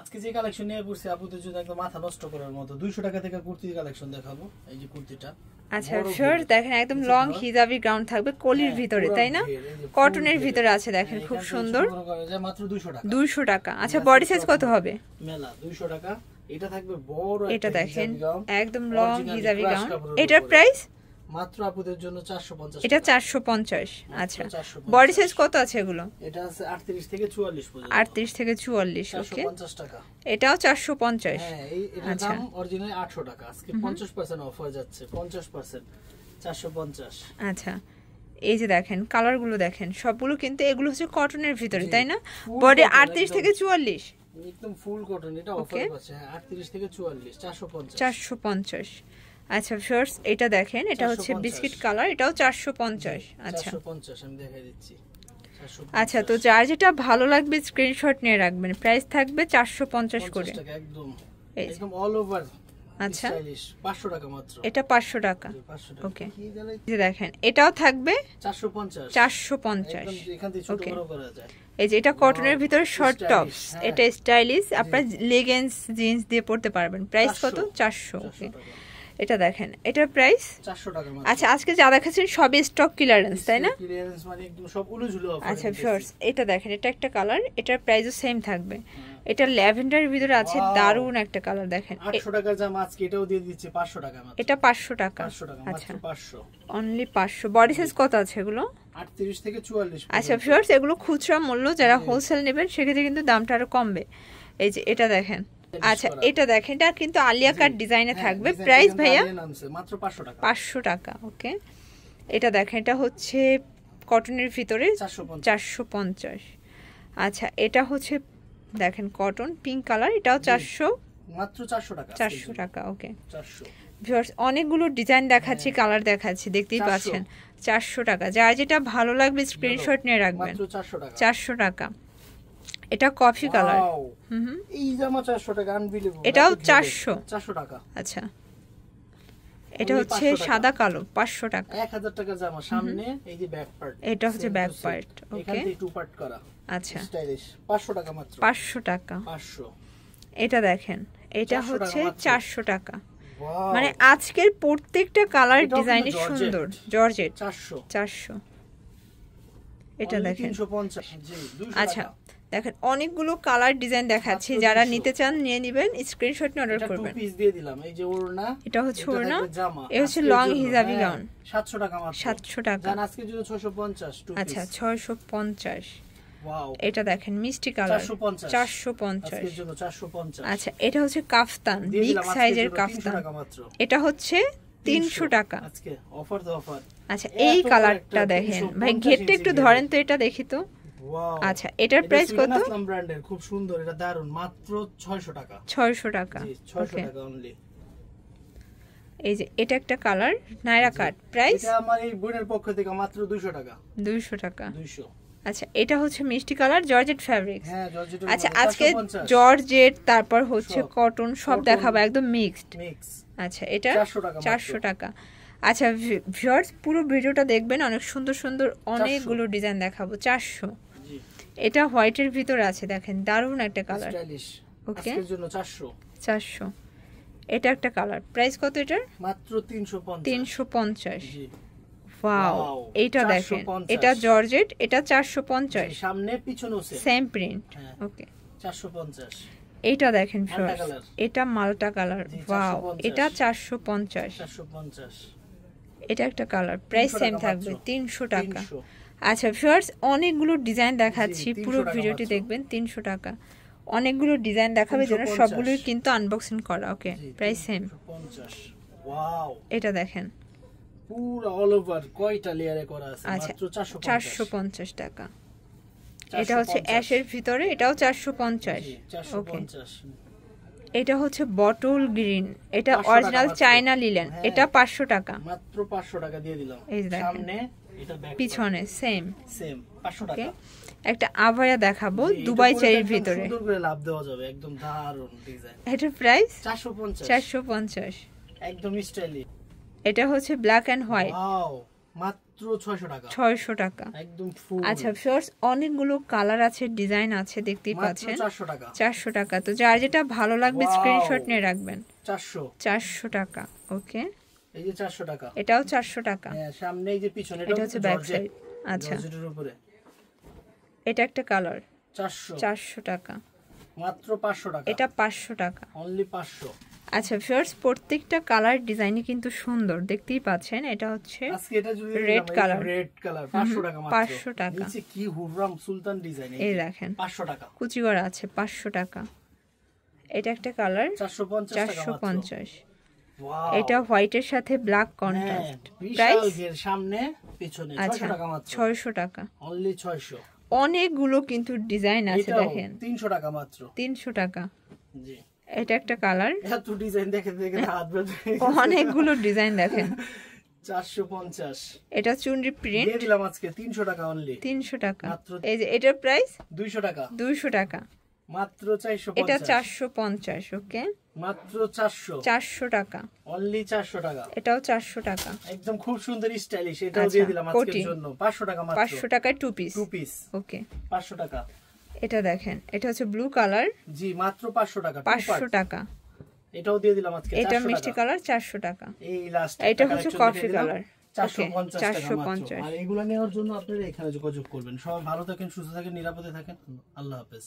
আজকে যে কালেকশন নিয়ে পড়ছি আপুদের জন্য একদম মাথা নষ্ট করার মতো 200 টাকা থেকে কুর্তির কালেকশন দেখাবো। এই যে কুর্তিটা, আচ্ছা শর্ট দেখেন একদম লং হিজাবি গ্রাউন্ড থাকবে কলির ভিতরে, তাই না? কটনের ভিতরে আছে, দেখেন খুব সুন্দর, মাত্র 200 টাকা। 200 টাকা। আচ্ছা বডি সাইজ কত হবে? মেলা 200 টাকা। এটা থাকবে বড়, এটা দেখেন একদম লং হিজাবি গ্রাউন্ড। এটার প্রাইস মাত্র আপুদের জন্য 450। এটা 450। আচ্ছা বডি সাইজ কত আছে এগুলো? এটা আছে 38 থেকে 44 পর্যন্ত। 38 থেকে 44, ওকে। 450 টাকা। এটাও 450। হ্যাঁ, এটার দাম অরিজিনালি 800 টাকা। আজকে 50% অফ হয়ে যাচ্ছে, 50%, 450। আচ্ছা এই যে দেখেন কালারগুলো দেখেন, সবগুলো কিন্তু এগুলো হচ্ছে কটনের ভিতরে, তাই না? বডি 38 থেকে 44, একদম ফুল কটন। এটা অফার আছে। হ্যাঁ, 38 থেকে 44, 450। 450। আচ্ছা ফার্স্ট এটা দেখেন, এটা হচ্ছে বিস্কিট কালার, এটাও 450। আচ্ছা 450 আমি দেখাই দিচ্ছি। আচ্ছা তো যার যেটা ভালো লাগবে স্ক্রিনশট নিয়ে রাখবেন। প্রাইস থাকবে 450 করে একদম একদম অল ওভার। আচ্ছা 500 টাকা মাত্র। এটা 500 টাকা, ওকে। এই দেখেন এটাও থাকবে 450। 450 একদম এখান থেকে ছোট বড় করা যায়। এই যে এটা কটনের ভিতরে শর্ট টপস, এটা স্টাইলিশ, আপনারা লেগিংস জিন্স দিয়ে পরতে পারবেন। প্রাইস কত? 400, ওকে। এটা দেখেন এটার প্রাইস 400 টাকা মাত্র। আচ্ছা আজকে যা দেখাচ্ছেন সবই স্টক ক্লিয়ারেন্স, তাই না? ক্লিয়ারেন্স মানে একদম সব উলুঝুলু অফার। আচ্ছা ফার্স্ট এটা দেখেন, এটা একটা কালার, এটার প্রাইসও সেম থাকবে। এটা ল্যাভেন্ডারের ভিতরে আছে, দারুন একটা কালার দেখেন। 800 টাকার জামা আজকে এটাও দিয়ে দিচ্ছি 500 টাকা মাত্র। এটা 500 টাকা। 500 টাকা আচ্ছা মাত্র, 500 অনলি 500। বডি সাইজ কত আছে এগুলো? 38 থেকে 44। আচ্ছা ভিউয়ার্স এগুলো খুচরা মূল্য, যারা হোলসেল নেবেন সেক্ষেত্রে কিন্তু দামটা আরো কমবে। এই যে এটা দেখেন, আচ্ছা এটা দেখেন, এটা কিন্তু আলিয়া কাট ডিজাইনে থাকবে। প্রাইস ভাইয়া মাত্র 500 টাকা। 500 টাকা, ওকে। এটা দেখেন এটা হচ্ছে কটনের ভিতরে 450। আচ্ছা এটা হচ্ছে দেখেন কটন পিঙ্ক কালার, এটাও 400, মাত্র 400 টাকা। 400 টাকা, ওকে। 400। ভিউয়ার্স অনেকগুলো ডিজাইন দেখাচ্ছি, কালার দেখাচ্ছি, দেখতেই পাচ্ছেন। 400 টাকা। যার যেটা ভালো লাগবে স্ক্রিনশট নিয়ে রাখবেন। মাত্র 400 টাকা। 400 টাকা। এটা কফি কালার, এই জামা 400 টাকা, আনবিলিভেবল। এটাও 400 টাকা। আচ্ছা এটা হচ্ছে সাদা কালো, 500 টাকা। 1000 টাকা জামা। সামনে এই যে ব্যাক পার্ট, এটা হচ্ছে ব্যাক পার্ট, ওকে। এখান থেকে টু পার্ট করা, আচ্ছা স্টাইলিশ। 500 টাকা মাত্র। 500 টাকা। 500। এটা দেখেন এটা হচ্ছে 400 টাকা। ওয়াও, মানে আজকের প্রত্যেকটা কালার ডিজাইনই সুন্দর। জর্জেট 400। এটা দেখেন 350। জি 200 আচ্ছা টাকা। দেখেন অনেকগুলো কালার ডিজাইন দেখাচ্ছি, যারা নিতে চান নিয়ে নেবেন, স্ক্রিনশট নিয়ে অর্ডার করবেন। এটা টু পিস দিয়ে দিলাম। এই যে ওড়না, এটা হচ্ছে ওড়না, জামা। এই হচ্ছে লং হিজাবি গাউন। 700 টাকা মাত্র। 700 টাকা। জান আজকে জন্য 650 টু পিস। আচ্ছা 650। ওয়াও, এটা দেখেন মিষ্টি কালার, 450 আজকের জন্য 450। আচ্ছা এটা হচ্ছে কাফতান, বিগ সাইজের কাফতান, এটা হচ্ছে 300 টাকা। আজকে অফার তো অফার। আচ্ছা এই কালারটা দেখেন ভাই, ঘেরটা একটু ধরেন তো, এটা দেখি তো। ওয়াও, আচ্ছা এটার প্রাইস কত? আসলাম ব্র্যান্ডের, খুব সুন্দর, এটা দারুন। মাত্র 600 টাকা। 600 টাকা, জি 600 টাকা অনলি। এই যে এটা একটা কালার নাইরা কাট, প্রাইস এটা আমার এই বোনের পক্ষ থেকে মাত্র 200 টাকা। 200 টাকা। 200। আচ্ছা এটা হচ্ছে মিষ্টি কালার, জর্জেট ফ্যাব্রিক্স। হ্যাঁ জর্জেট। আচ্ছা আজকে জর্জেট তারপর হচ্ছে কটন সব দেখাবো, একদম মিক্সড। আচ্ছা এটা 400 টাকা। আচ্ছা ভিউয়ার্স পুরো ভিডিওটা দেখবেন, অনেক সুন্দর সুন্দর অনেকগুলো ডিজাইন দেখাবো। 400। এটা হোয়াইটের ভিতরে আছে, দেখেন দারুণ একটা কালার, ওকে। আজকের জন্য 400। এটা একটা কালার, প্রাইস কত এটার? মাত্র 350। 350। জি ওয়াও, এইটা দেখেন, এটা জর্জেট, এটা 450। সামনে পিছনেও সেম প্রিন্ট, ওকে। 450। এইটা দেখেন ভিউয়ার্স, এটা মাল্টা কালার, ওয়াও, এটা 450। 450। এটা একটা কালার, প্রাইস সেম থাকবে 300 টাকা। আচ্ছা ভিউয়ার্স অনেকগুলো ডিজাইন দেখাচ্ছি, পুরো ভিডিওটি দেখবেন। 300 টাকা অনেকগুলো ডিজাইন দেখাবে, যেন সবগুলোই কিন্তু আনবক্সিং করা, ওকে। Price same 50। ওয়াও, এটা দেখেন পুরো অল ওভার কয়টা লেয়ারে করা আছে, মাত্র 450 টাকা। এটা হচ্ছে অ্যাশের ভিতরে, এটাও 450, ওকে। এটা হচ্ছে বটল গ্রিন, এটা অরিজিনাল চায়না লিলেন, এটা 500 টাকা। মাত্র 500 টাকা দিয়ে দিলাম। এই দেখেন সামনে এটা ব্যাক, পিছনে সেম 500 টাকা। একটা আভায়া দেখাবো দুবাই চেরির ভিতরে, সুন্দর করে লাভ দেওয়া যাবে, একদম দারুন ডিজাইন। এটার প্রাইস 450। 450, একদম স্টাইলিশ। এটা হচ্ছে ব্ল্যাক এন্ড হোয়াইট, ওয়াও, মাত্র 600 টাকা। 600 টাকা একদম ফুল। আচ্ছা ভিউয়ার্স, অনেকগুলো কালার আছে, ডিজাইন আছে, দেখতেই পাচ্ছেন। 400 টাকা। 400 টাকা। তো যার যেটা ভালো লাগবে স্ক্রিনশট নিয়ে রাখবেন। 400 টাকা। ওকে, এই যে 400 টাকা। এটাও 400 টাকা। হ্যাঁ, সামনে এই যে পিছনে এটা হচ্ছে ব্যাক সাইড। আচ্ছা, জর্জেটের উপরে এটা একটা কালার। 400 টাকা। মাত্র 500 টাকা। এটা 500 টাকা। অনলি 500। আচ্ছা ভিউয়ার্স, প্রত্যেকটা কালার ডিজাইনই কিন্তু সুন্দর, দেখতেই পাচ্ছেন। এটা হচ্ছে আজকে এটা যদি রেড কালার। 500 টাকা মাত্র। 500 টাকা। নিচে কি হুররাম সুলতান ডিজাইন, এই দেখেন 500 টাকা। কুচি করা আছে, 500 টাকা। এটা একটা কালার, 450 টাকা মাত্র। 450। ওয়াও, এটা হোয়াইটের সাথে ব্ল্যাক কন্ট্রাস্ট। বিশাল ঘের, সামনে পিছনে। 600 টাকা মাত্র। 600 টাকা। অনলি 600। অনেকগুলো কিন্তু ডিজাইন আছে, এটাও দেখেন। 300 টাকা মাত্র। 300 টাকা। জি, এটা একটা কালার। এত ডিজাইন দেখে দেখে হাত ব্যথা। অনেকগুলো ডিজাইন দেখেন। 450। এটা চুনরি প্রিন্ট দিয়ে দিলাম আজকে 300 টাকা অনলি। 300 টাকা। মাত্র। এই যে এটার প্রাইস 200 টাকা। 200 টাকা। মাত্র 450। এটা 450। ওকে, মাত্র 400। 400 টাকা। অনলি 400 টাকা। এটাও 400 টাকা। একদম খুব সুন্দর স্টাইলিশ। এটাও দিয়ে দিলাম আজকের জন্য 500 টাকা মাত্র। 500 টাকায় টু পিস। ওকে, 500 টাকা। এটা দেখেন, এটা হচ্ছে ব্লু কালার। জি, মাত্র 500 টাকা। 500 টাকা। এটাও দিয়ে দিলাম আজকে 400 টাকা। এটা মিষ্টি কালার, 400 টাকা। এই লাস্ট এটা হচ্ছে কফি কালার, 450 টাকা মাত্র। 450। আর এগুলা নেওয়ার জন্য আপনারা এখানে যোগাযোগ করবেন। সবাই ভালো থাকেন, সুস্থ থাকেন, নিরাপদে থাকেন। আল্লাহ হাফেজ।